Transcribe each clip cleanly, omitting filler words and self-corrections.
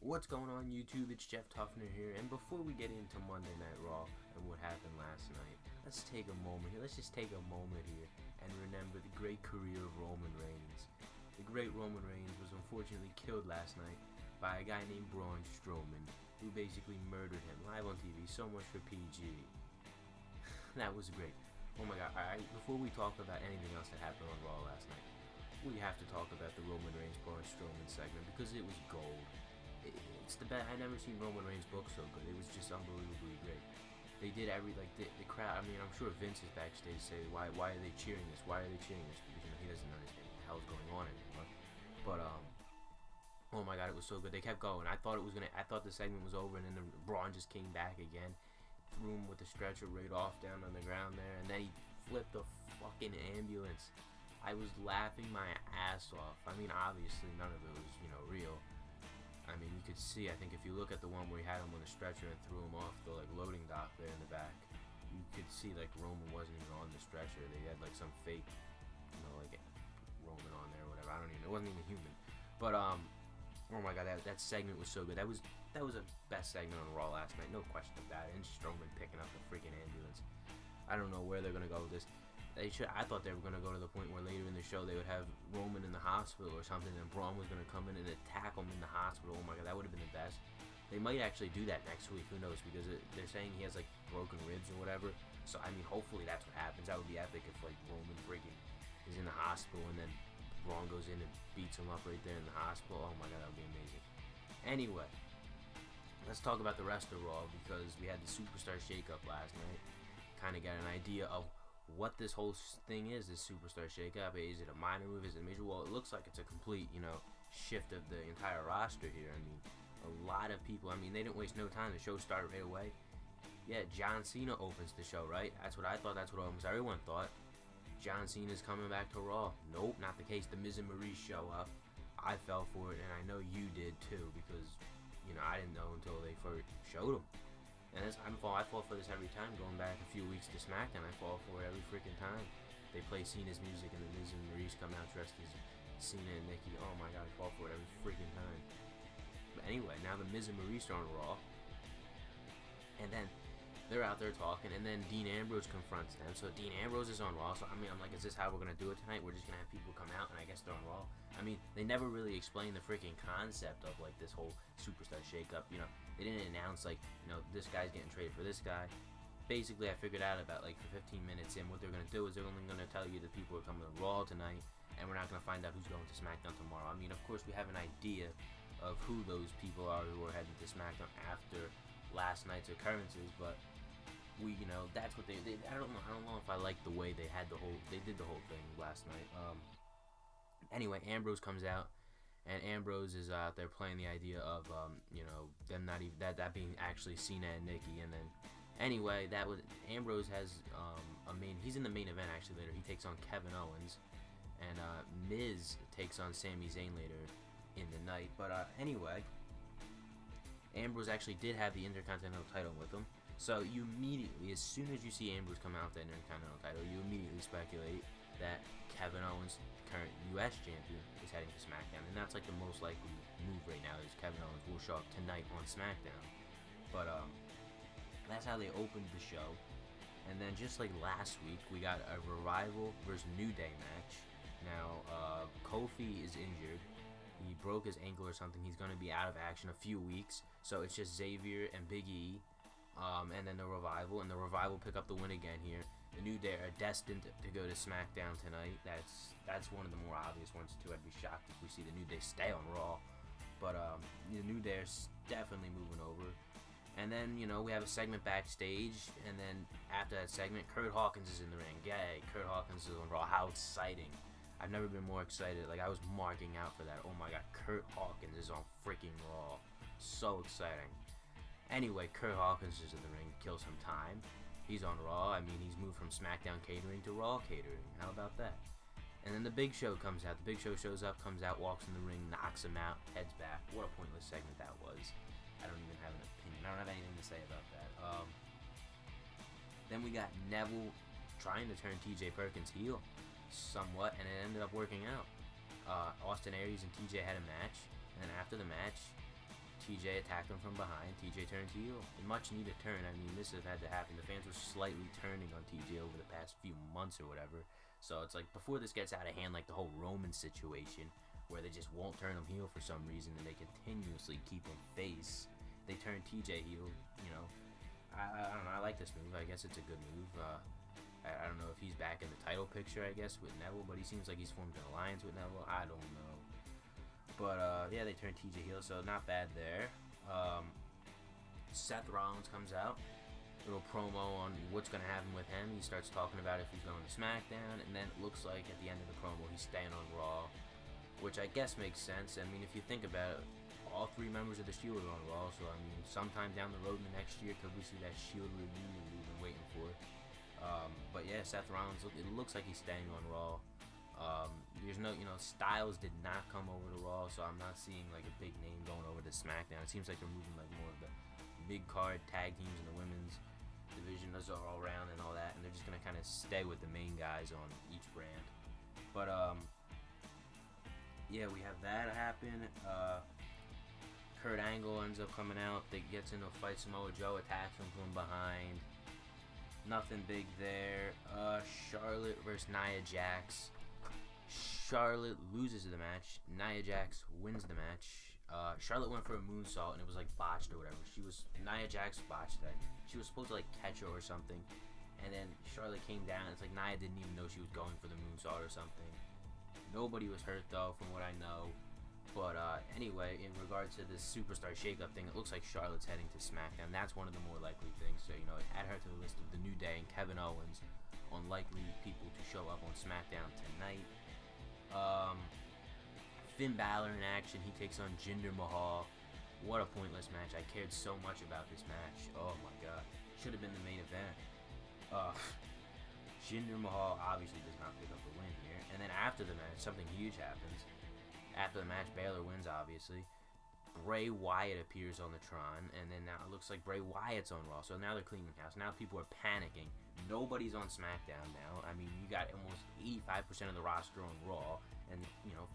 What's going on YouTube? It's Jeff Tuffner here, and before we get into Monday Night Raw and what happened last night, let's take a moment here. Let's just take a moment here and remember the great career of Roman Reigns. The great Roman Reigns was unfortunately killed last night by a guy named Braun Strowman, who basically murdered him live on TV. So much for PG. That was great. Oh my god, alright, before we talk about anything else that happened on Raw last night, we have to talk about the Roman Reigns Braun Strowman segment because it was gold. It's the best. I never seen Roman Reigns book so good. It was just unbelievably great. They did the crowd. I mean, I'm sure Vince is backstage saying, why are they cheering this? Why are they cheering this? Because he doesn't understand what the hell's going on anymore. But oh my god, it was so good. They kept going. I thought the segment was over, and then Braun just came back again, threw him with the stretcher right off down on the ground there, and then he flipped the fucking ambulance. I was laughing my ass off. I mean, obviously none of it was real. I mean, you could see, I think if you look at the one where he had him on the stretcher and threw him off the loading dock there in the back, you could see Roman wasn't even on the stretcher. They had some fake, Roman on there or whatever. I don't even know. It wasn't even human. But oh my god, that segment was so good. That was the best segment on Raw last night, no question about it. And Strowman picking up the freaking ambulance. I don't know where they're gonna go with this. I thought they were going to go to the point where later in the show they would have Roman in the hospital or something, and Braun was going to come in and attack him in the hospital. Oh my god, that would have been the best. They might actually do that next week, who knows, because they're saying he has broken ribs or whatever. So I mean, hopefully that's what happens. That would be epic if Roman freaking is in the hospital and then Braun goes in and beats him up right there in the hospital. Oh my god, that would be amazing. Anyway, let's talk about the rest of Raw, because we had the Superstar Shakeup last night. Kind of got an idea of what this whole thing is, this Superstar Shakeup. Is it a minor move? Is it a major? Well, it looks like it's a complete, shift of the entire roster here. I mean, a lot of people. I mean, they didn't waste no time. The show started right away. Yeah, John Cena opens the show, right? That's what I thought. That's what almost everyone thought. John Cena's coming back to Raw. Nope, not the case. The Miz and Maurice show up. I fell for it, and I know you did too, because, I didn't know until they first showed them. And I fall for this every time. Going back a few weeks to SmackDown, I fall for it every freaking time. They play Cena's music and the Miz and Maurice come out dressed as Cena and Nikki. Oh my god, I fall for it every freaking time. But anyway, now the Miz and Maurice are on Raw. And then they're out there talking, and then Dean Ambrose confronts them. So Dean Ambrose is on Raw. So I mean, I'm like, is this how we're gonna do it tonight? We're just gonna have people come out, and I guess they're on Raw. I mean, they never really explained the freaking concept of this whole Superstar Shakeup. They didn't announce this guy's getting traded for this guy. Basically, I figured out about for 15 minutes in what they're gonna do is they're only gonna tell you that people are coming to Raw tonight, and we're not gonna find out who's going to SmackDown tomorrow. I mean, of course, we have an idea of who those people are who are heading to SmackDown after last night's occurrences, but that's what they did. I don't know if I like the way they did the whole thing last night. Anyway, Ambrose comes out, and Ambrose is out there playing the idea of them not even that being actually Cena and Nikki. And then anyway, Ambrose has he's in the main event actually later. He takes on Kevin Owens, and Miz takes on Sami Zayn later in the night. But anyway, Ambrose actually did have the Intercontinental title with him. So you immediately, as soon as you see Ambrose come out with that Intercontinental title, you immediately speculate that Kevin Owens, current U.S. champion, is heading to SmackDown. And that's the most likely move right now, is Kevin Owens will show up tonight on SmackDown. But that's how they opened the show. And then just like last week, we got a Revival versus New Day match. Now, Kofi is injured. He broke his ankle or something. He's going to be out of action a few weeks. So it's just Xavier and Big E. And then the Revival. And the Revival pick up the win again here. The New Day are destined to go to SmackDown tonight. That's one of the more obvious ones too. I'd be shocked if we see the New Day stay on Raw. But the New Day are definitely moving over. And then, we have a segment backstage. And then after that segment, Kurt Hawkins is in the ring. Yay, Kurt Hawkins is on Raw. How exciting. I've never been more excited. I was marking out for that. Oh my god, Kurt Hawkins is on freaking Raw. So exciting. Anyway, Kurt Hawkins is in the ring to kill some time. He's on Raw. I mean, he's moved from SmackDown catering to Raw catering. How about that? And then the Big Show comes out. The Big Show shows up, comes out, walks in the ring, knocks him out, heads back. What a pointless segment that was. I don't even have an opinion. I don't have anything to say about that. Then we got Neville trying to turn TJ Perkins heel somewhat, and it ended up working out. Austin Aries and TJ had a match, and then after the match, TJ attacked him from behind. TJ turned heel. A much needed turn. I mean, this has had to happen. The fans were slightly turning on TJ over the past few months or whatever. So it's like before this gets out of hand, like the whole Roman situation, where they just won't turn him heel for some reason and they continuously keep him face. They turn TJ heel. You know, I don't know. I like this move. I guess it's a good move. I don't know if he's back in the title picture, I guess, with Neville, but he seems like he's formed an alliance with Neville. I don't know. But, yeah, they turned TJ heel, so not bad there. Seth Rollins comes out. Little promo on what's going to happen with him. He starts talking about if he's going to SmackDown, and then it looks like at the end of the promo he's staying on Raw, which I guess makes sense. I mean, if you think about it, all three members of the Shield are on Raw, so, I mean, sometime down the road in the next year, could we see that Shield reunion we've been waiting for? But, yeah, Seth Rollins, it looks like he's staying on Raw. There's no, Styles did not come over to Raw, so I'm not seeing like a big name going over to SmackDown. It seems like they're moving like more of the mid-card tag teams in the women's division, those are all around and all that, and they're just gonna kind of stay with the main guys on each brand. But yeah, we have that happen. Kurt Angle ends up coming out. They gets into a fight. Samoa Joe attacks him from behind. Nothing big there. Charlotte versus Nia Jax. Charlotte loses the match. Nia Jax wins the match. Charlotte went for a moonsault and it was like botched or whatever. Nia Jax botched that. She was supposed to like catch her or something, and then Charlotte came down. It's like Nia didn't even know she was going for the moonsault or something. Nobody was hurt though, from what I know. But anyway, in regards to this Superstar Shakeup thing, it looks like Charlotte's heading to SmackDown. That's one of the more likely things. So, add her to the list of the New Day and Kevin Owens on likely people to show up on SmackDown tonight. Finn Balor in action. He takes on Jinder Mahal. What a pointless match. I cared so much about this match. Oh my god. Should have been the main event. Jinder Mahal obviously does not pick up the win here. And then after the match, something huge happens. After the match, Balor wins, obviously. Bray Wyatt appears on the Tron, and then now it looks like Bray Wyatt's on Raw. So now they're cleaning house. Now people are panicking. Nobody's on SmackDown now. I mean, you got almost 85% of the roster on Raw, and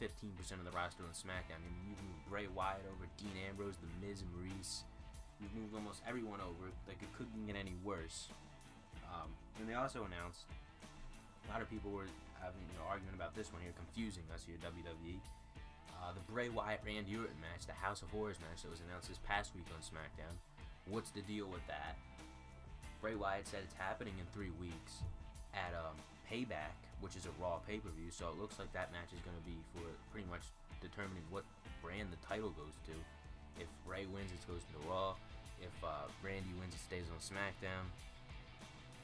15% of the roster on SmackDown. I mean, you've moved Bray Wyatt over, Dean Ambrose, The Miz, and Maurice. You've moved almost everyone over. Like, it couldn't get any worse. And they also announced, a lot of people were having arguing about this one here, confusing us here, WWE. The Bray Wyatt Randy Orton match, the House of Horrors match that was announced this past week on SmackDown. What's the deal with that? Bray Wyatt said it's happening in 3 weeks at Payback, which is a Raw pay-per-view, so it looks like that match is going to be for pretty much determining what brand the title goes to. If Bray wins, it goes to Raw. If Randy wins, it stays on SmackDown.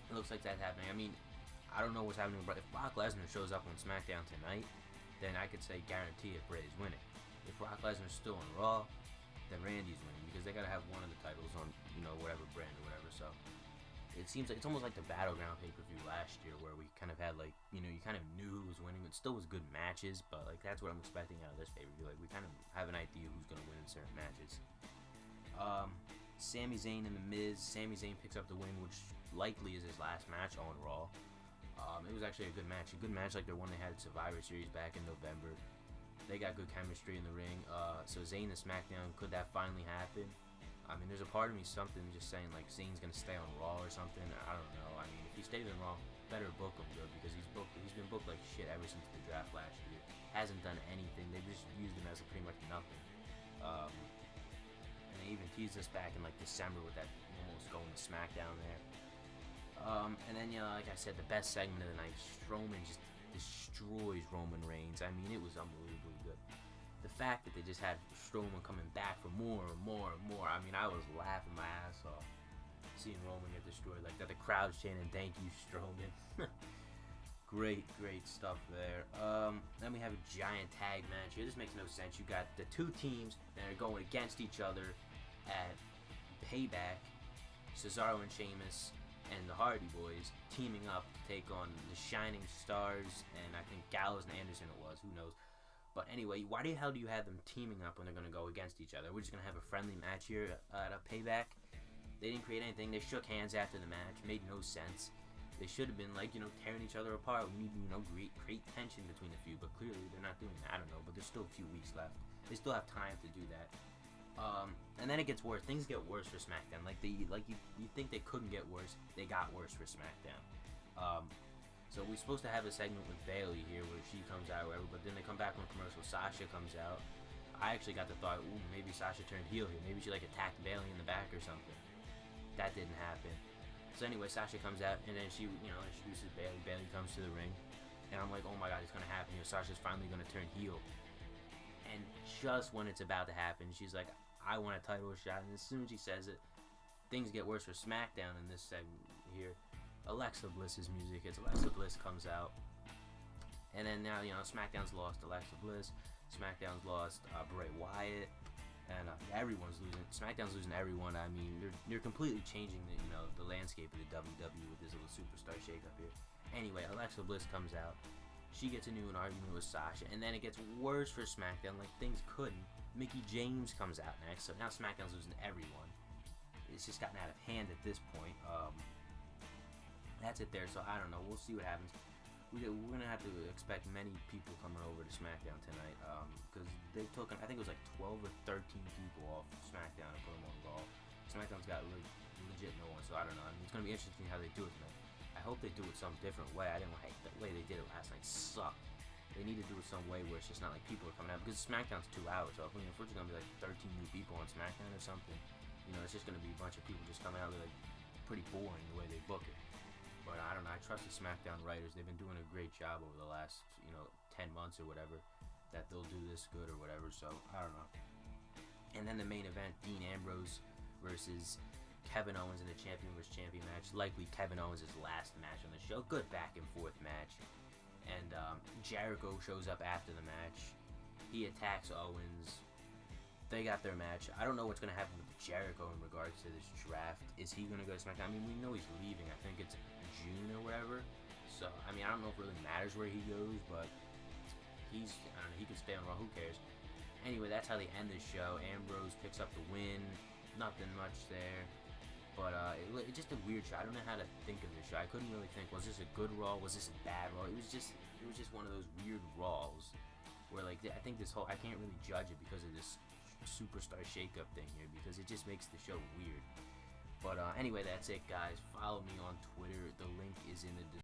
It looks like that's happening. I mean, I don't know what's happening, but if Brock Lesnar shows up on SmackDown tonight, then I could say guarantee it Bray's winning. If Brock Lesnar's still on Raw, then Randy's winning, because they gotta have one of the titles on, whatever brand or whatever. So it seems like it's almost like the Battleground pay-per-view last year, where we kind of had like, you kind of knew who was winning. It still was good matches, but like that's what I'm expecting out of this pay-per-view. Like we kind of have an idea who's gonna win in certain matches. Sami Zayn and The Miz. Sami Zayn picks up the win, which likely is his last match on Raw. It was actually a good match like the one they had at Survivor Series back in November. They got good chemistry in the ring. So Zayn and SmackDown, could that finally happen? I mean, there's a part of me something just saying like Zayn's gonna stay on Raw or something. I don't know. I mean, if he stayed in Raw, better book him good, because he's been booked like shit ever since the draft last year. Hasn't done anything. They just used him as pretty much nothing. And they even teased us back in like December with that almost going to SmackDown there. And then, like I said, the best segment of the night, Strowman just destroys Roman Reigns. I mean, it was unbelievably good. The fact that they just had Strowman coming back for more and more and more, I mean, I was laughing my ass off seeing Roman get destroyed like that. The crowd's chanting, "Thank you, Strowman." Great stuff there. Then we have a giant tag match here. This makes no sense. You got the two teams that are going against each other at Payback. Cesaro and Sheamus and the Hardy Boys teaming up to take on the Shining Stars, and I think Gallows and Anderson it was, who knows. But anyway, why the hell do you have them teaming up when they're going to go against each other? We're just going to have a friendly match here at a Payback. They didn't create anything. They shook hands after the match. Made no sense. They should have been like, tearing each other apart. We need to, create tension between the few, but clearly they're not doing that. I don't know, but there's still a few weeks left. They still have time to do that. And And then it gets worse. Things get worse for SmackDown. You think they couldn't get worse. They got worse for SmackDown. So we're supposed to have a segment with Bayley here where she comes out or whatever, but then they come back on commercial. Sasha comes out. I actually got the thought, ooh, maybe Sasha turned heel here. Maybe she attacked Bayley in the back or something. That didn't happen. So anyway, Sasha comes out and then she, introduces Bayley. Bayley comes to the ring, and I'm like, oh my god, it's gonna happen. Sasha's finally gonna turn heel. And just when it's about to happen, she's like, I want a title shot. And as soon as she says it, things get worse for SmackDown in this segment here. Alexa Bliss's music hits. Alexa Bliss comes out, and then now SmackDown's lost Alexa Bliss. SmackDown's lost Bray Wyatt, and everyone's losing. SmackDown's losing everyone. I mean, you're completely changing the landscape of the WWE with this little superstar shakeup here. Anyway, Alexa Bliss comes out. She gets into an argument with Sasha, and then it gets worse for SmackDown. Like things couldn't. Mickey James comes out next, so now SmackDown's losing everyone. It's just gotten out of hand at this point. That's it there. So I don't know. We'll see what happens. We're gonna have to expect many people coming over to SmackDown tonight, because they've taken, I think it was like 12 or 13 people off SmackDown and put them on Raw. SmackDown's got legit no one, so I don't know. I mean, it's gonna be interesting how they do it tonight. I hope they do it some different way. I didn't like the way they did it last night. Sucked. They need to do it some way where it's just not like people are coming out, because SmackDown's 2 hours. So if we're just gonna be like 13 new people on SmackDown or something, it's just gonna be a bunch of people just coming out. They're like pretty boring the way they book it. But I don't know. I trust the SmackDown writers. They've been doing a great job over the last, 10 months or whatever, that they'll do this good or whatever. So I don't know. And then the main event, Dean Ambrose versus Kevin Owens in the Champion vs. Champion match. Likely Kevin Owens' last match on the show. Good back and forth match. And Jericho shows up after the match. He attacks Owens. They got their match. I don't know what's going to happen with Jericho in regards to this draft. Is he going to go to SmackDown? I mean, we know he's leaving. I think it's June or whatever. So, I mean, I don't know if it really matters where he goes, but I don't know, he can stay on Raw. Who cares? Anyway, that's how they end the show. Ambrose picks up the win. Nothing much there. But it's just a weird show. I don't know how to think of this show. I couldn't really think, was this a good Raw? Was this a bad Raw? It was just one of those weird Raws where, like, I think I can't really judge it because of this superstar shakeup thing here, because it just makes the show weird. But anyway, that's it, guys. Follow me on Twitter. The link is in the